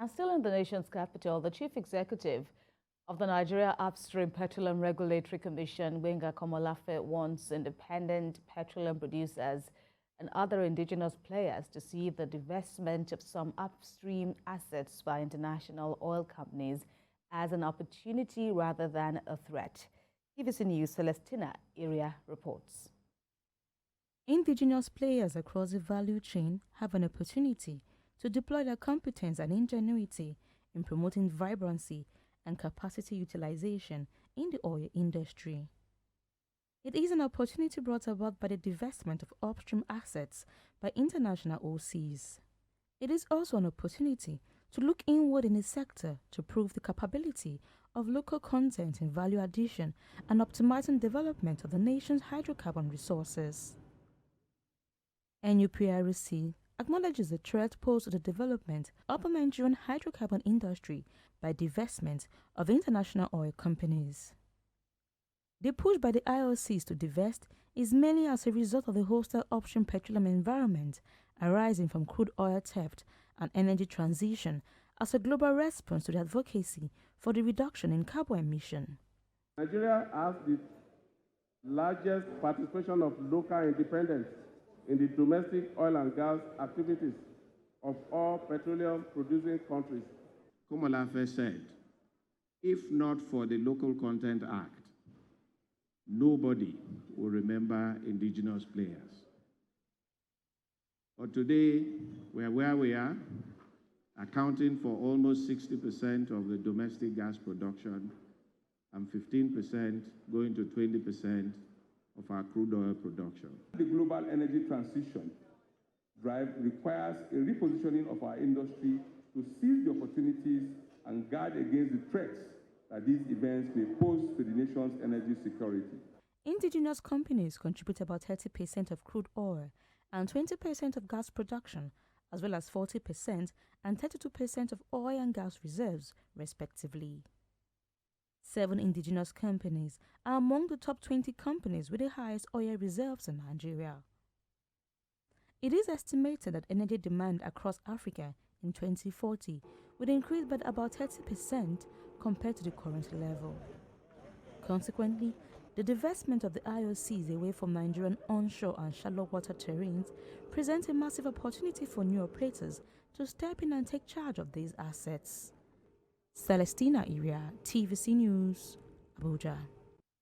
And still in the nation's capital, the chief executive of the Nigeria Upstream Petroleum Regulatory Commission, GBENGA KOMOLAFE, wants independent petroleum producers and other indigenous players to see the divestment of some upstream assets by international oil companies as an opportunity rather than a threat. TVC News' Celestina Area reports. Indigenous players across the value chain have an opportunity to deploy their competence and ingenuity in promoting vibrancy and capacity utilization in the oil industry. It is an opportunity brought about by the divestment of upstream assets by international OCs. It is also an opportunity to look inward in the sector to prove the capability of local content in value addition and optimizing development of the nation's hydrocarbon resources. NUPRC acknowledges the threat posed to the development of the Nigerian hydrocarbon industry by divestment of international oil companies. The push by the IOCs to divest is mainly as a result of the hostile upstream petroleum environment arising from crude oil theft and energy transition as a global response to the advocacy for the reduction in carbon emission. Nigeria has the largest participation of local independents in the domestic oil and gas activities of all petroleum-producing countries. KOMOLAFE said, if not for the Local Content Act, nobody will remember indigenous players. But today, we're where we are, accounting for almost 60% of the domestic gas production and 15% going to 20% of our crude oil production. The global energy transition drive requires a repositioning of our industry to seize the opportunities and guard against the threats that these events may pose to the nation's energy security. Indigenous companies contribute about 30% of crude oil and 20% of gas production, as well as 40% and 32% of oil and gas reserves, respectively. 7 indigenous companies are among the top 20 companies with the highest oil reserves in Nigeria. It is estimated that energy demand across Africa in 2040 would increase by about 30% compared to the current level. Consequently, the divestment of the IOCs away from Nigerian onshore and shallow water terrains presents a massive opportunity for new operators to step in and take charge of these assets. Celestina Area, TVC News, Abuja.